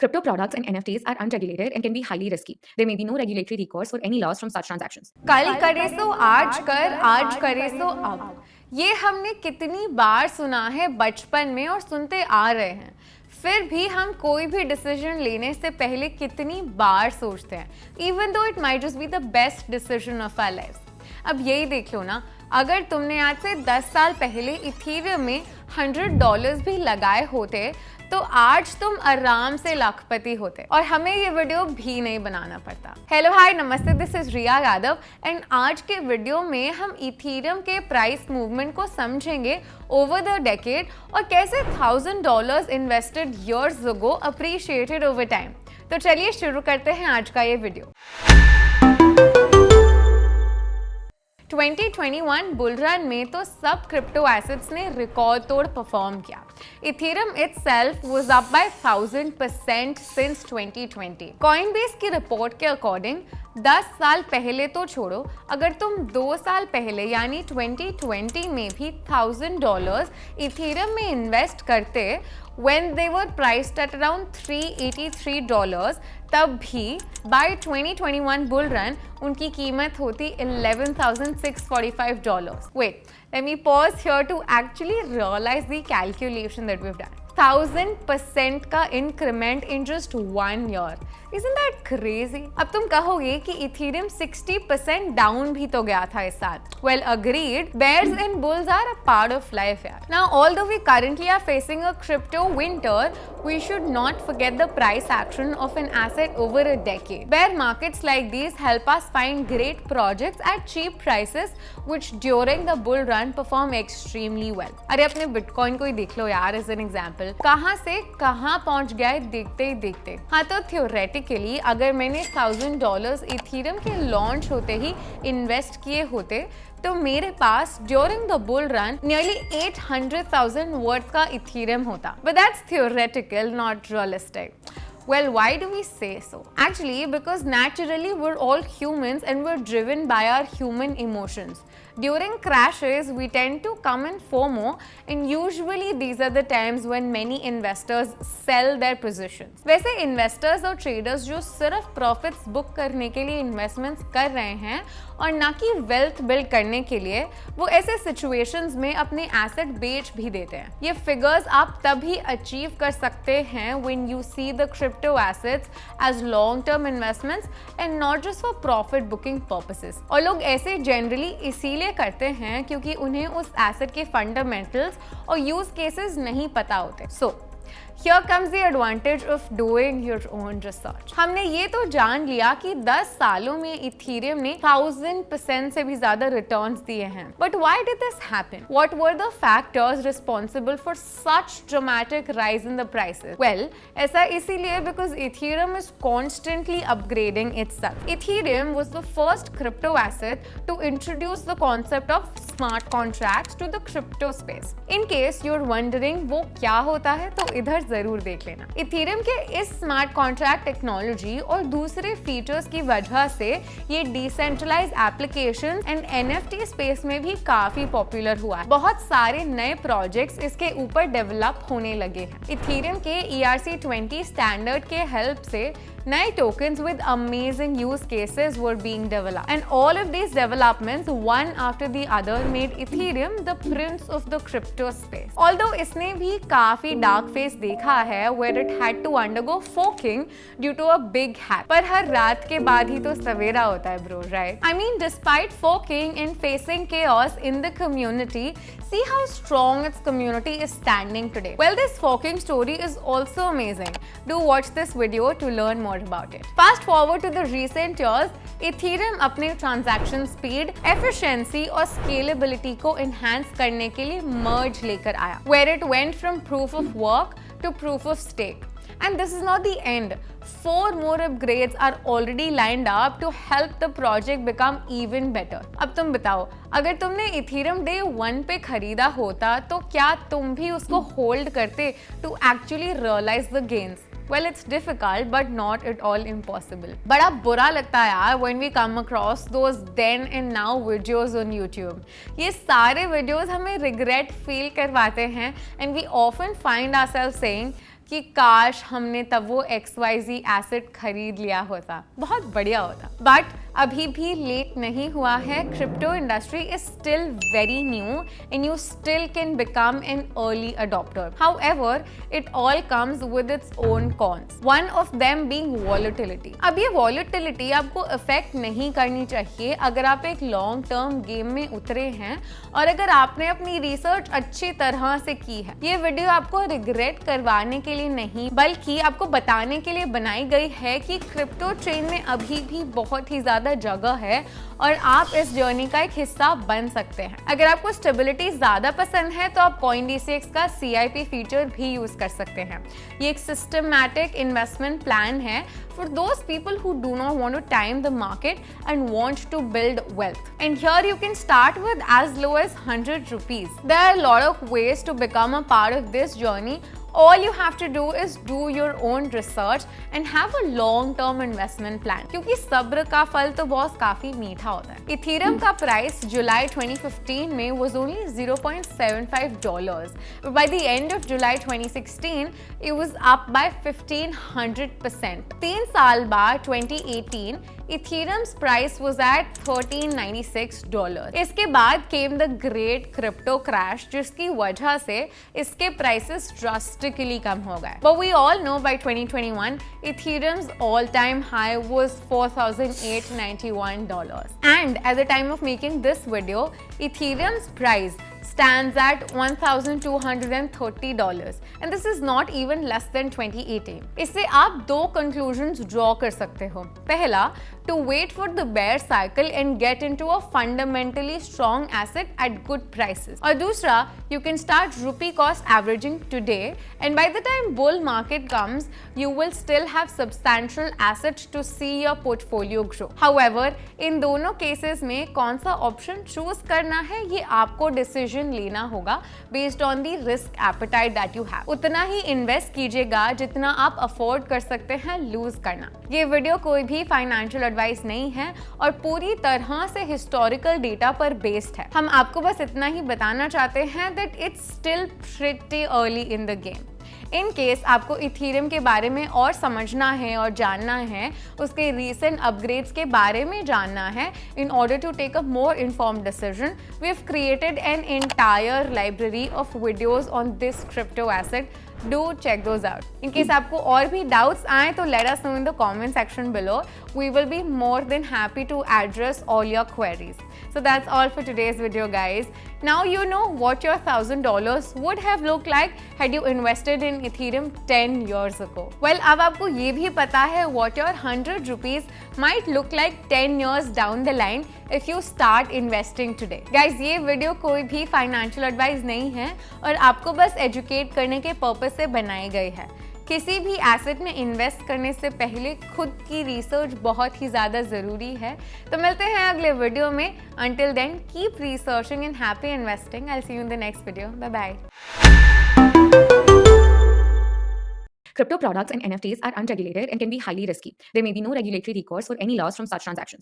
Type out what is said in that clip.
Crypto products and NFTs are unregulated and can be highly risky. There may be no regulatory recourse for any loss from such transactions. कल करे सो आज कर, आज करे सो अब, ये हमने कितनी बार सुना है बचपन में और सुनते आ रहे हैं। फिर भी हम कोई भी डिसीजन लेने से पहले कितनी बार सोचते हैं, even though it might just be the best decision of our life. अब यही देख लो ना, अगर तुमने आज से 10 साल पहले इथेरियम में $100 भी लगाए होते तो आज तुम आराम से लाखपति होते और हमें ये वीडियो भी नहीं बनाना पड़ता। हेलो हाय नमस्ते, this is Riya Yadav and आज के वीडियो में हम इथेरियम के प्राइस मूवमेंट को समझेंगे ओवर द डेकेड और कैसे $1000 invested years ago appreciated over time. तो चलिए शुरू करते हैं आज का ये वीडियो। 2021 बुल रन में तो सब क्रिप्टो एसेट्स ने रिकॉर्ड तोड़ परफॉर्म किया। Ethereum itself was up by 1000% since 2020। Coinbase की रिपोर्ट के अकॉर्डिंग 10 साल पहले तो छोड़ो, अगर तुम 2 साल पहले यानी 2020 में भी $1000 इथेरियम में इन्वेस्ट करते when they were priced at around $383, तब भी by 2021 bull run उनकी कीमत होती $11,645. Wait, let me pause here to actually realize the calculation that we've done. 1000% का increment in just 1 year. Isn't that crazy? अब तुम कहोगे कि इथेरियम 60% डाउन भी तो गया था इस साल। Well, agreed. Bears and bulls are a part of life, यार। Now, although we currently are facing a crypto winter, we should not forget the price action of an asset over a decade. Bear markets like these help us find great projects at cheap prices, which during the bull run perform extremely well. अरे अपने bitcoin को ही देख लो यार as an example. कहाँ से कहाँ पहुँच गया है देखते ही देखते। हाँ तो theoretically अगर मैंने $1000 इथेरियम के लॉन्च होते ही इन्वेस्ट किए होते तो मेरे पास during the bull run nearly 800,000 worth का इथेरियम होता। But that's theoretical, not realistic. Well, why do we say so? Actually, because naturally we're all humans and we're driven by our human emotions. During crashes, we tend to come in FOMO, and usually these are the times when many investors sell their positions. वैसे investors और traders जो सिर्फ profits book करने के लिए investments कर रहे हैं और ना कि wealth build करने के लिए, वो ऐसे situations में अपने asset बेच भी देते हैं। ये figures आप तभी achieve कर सकते हैं when you see the crypto assets as long-term investments and not just for profit booking purposes. और लोग ऐसे generally इसीलिए करते हैं क्योंकि उन्हें उस एसेट के फंडामेंटल्स और यूज केसेस नहीं पता होते। सो Here comes the advantage of doing your own research. हमने ये तो जान लिया कि 10 सालों में इथेरियम ने 1000% से भी ज्यादा रिटर्न्स दिए हैं। But why did this happen? What were the factors responsible for such dramatic rise in the prices? Well, ऐसा इसीलिए because Ethereum is constantly upgrading itself. Ethereum was the first crypto asset to introduce the concept of smart contracts to the crypto space. In case you're wondering वो क्या होता है तो इधर जरूर देख लेना। इथेरियम के इस स्मार्ट कॉन्ट्रैक्ट टेक्नोलॉजी और दूसरे फीचर्स की वजह से ये decentralised application and NFT space में भी काफी पॉपुलर हुआ है। बहुत सारे नए प्रोजेक्ट्स इसके ऊपर डेवलप होने लगे हैं। इथेरियम के ERC-20 स्टैंडर्ड के हेल्प से नए tokens with amazing use cases were being developed, and all of these developments, one after the other, made Ethereum the prince of the crypto space. Although इसने भी काफी dark phase देखा है, where it had to undergo forking due to a big hack. पर हर रात के बाद ही तो सवेरा होता है, bro, right? I mean, despite forking and facing chaos in the community, see how strong its community is standing today. Well, this forking story is also amazing. Do watch this video to learn more about it. Fast forward to the recent years, Ethereum अपने transaction speed, efficiency और scalability को enhance करने के लिए merge लेकर आया, where it went from proof of work to proof of stake. And this is not the end. 4 more upgrades are already lined up to help the project become even better. अब तुम बताओ, अगर तुमने Ethereum day 1 पे खरीदा होता तो क्या तुम भी उसको होल्ड करते to actually realize the gains? Well, it's difficult but not at all impossible. बड़ा बुरा लगता है यार when we come across those then and now videos on YouTube. ये सारे videos हमें regret feel करवाते हैं and we often find ourselves saying कि काश हमने तब वो XYZ एसेट खरीद लिया होता, बहुत बढ़िया होता। बट अभी भी लेट नहीं हुआ है। Crypto industry is still very new and you still can become an early adopter. However, it all comes with its own cons, one of them being volatility. अब ये वॉलेटिलिटी आपको अफेक्ट नहीं करनी चाहिए अगर आप एक लॉन्ग टर्म गेम में उतरे हैं और अगर आपने अपनी रिसर्च अच्छी तरह से की है। ये वीडियो आपको रिग्रेट करवाने के लिए नहीं, बल्कि आपको बताने के लिए बनाई गई है कि क्रिप्टो ट्रेन में अभी भी बहुत ही ज्यादा जगह है और आप इस जर्नी का एक हिस्सा बन सकते हैं। अगर आपको स्टेबिलिटी ज्यादा पसंद है तो आप CoinDCX का CIP फीचर भी यूज कर सकते हैं। ये एक सिस्टमैटिक इन्वेस्टमेंट प्लान है for those people who do not want to time the market and want to build wealth. And here you can start with as low as 100 rupees. There are a lot of ways to become a part of this journey. All you have to do is do your own research and have a long-term investment plan. क्योंकि सब्र का फल तो boss काफी मीठा होता है। Ethereum का प्राइस जुलाई 2015 में was only $0.75. But by the end of July 2016, it was up by 1500%. 3 साल बाद 2018, Ethereum's price was at $1396. इसके बाद came the great crypto crash, जिसकी वजह से इसके prices drastically कम हो गए। But we all know by 2021, Ethereum's all-time high was $4,891. And at the time of making this video, Ethereum's price stands at $1,230 and this is not even less than 2018. इससे आप दो conclusions draw कर सकते हो। पहला, to wait for the bear cycle and get into a fundamentally strong asset at good prices. और दूसरा, you can start rupee cost averaging today and by the time bull market comes, you will still have substantial assets to see your portfolio grow. However, इन दोनों cases में कौन सा option choose करना है ये आपको decision लेना होगा based on the risk appetite that you have. उतना ही इन्वेस्ट कीजिएगा जितना आप अफोर्ड कर सकते हैं लूज करना। ये वीडियो कोई भी फाइनेंशियल एडवाइस नहीं है और पूरी तरह से हिस्टोरिकल डेटा पर बेस्ड है। हम आपको बस इतना ही बताना चाहते हैं that it's still pretty early in the game. In case आपको इथेरियम के बारे में और समझना है और जानना है, उसके रीसेंट अपग्रेड्स के बारे में जानना है, in order to take a more informed decision, we have created an entire library of videos on this crypto asset. Do check those out. In case आपको और भी doubts आए तो let us know in the comment section below. We will be more than happy to address all your queries. So that's all for today's video, guys. Now you know what your $1,000 would have looked like had you invested in Ethereum 10 years ago. Well, अब आपको ये भी पता है what your 100 rupees might look like 10 years down the line if you start investing today. Guys, ये video कोई भी financial advice नहीं है और आपको बस एजुकेट करने के पर्पस से बनाई गई है। किसी भी एसेट में इन्वेस्ट करने से पहले खुद की रिसर्च बहुत ही ज़्यादा ज़रूरी है। तो मिलते हैं अगले वीडियो में। Until then, keep researching and happy investing. I'll see you in the next video. Bye bye. Crypto products and NFTs are unregulated and can be highly risky. There may be no regulatory recourse for any loss from such transactions.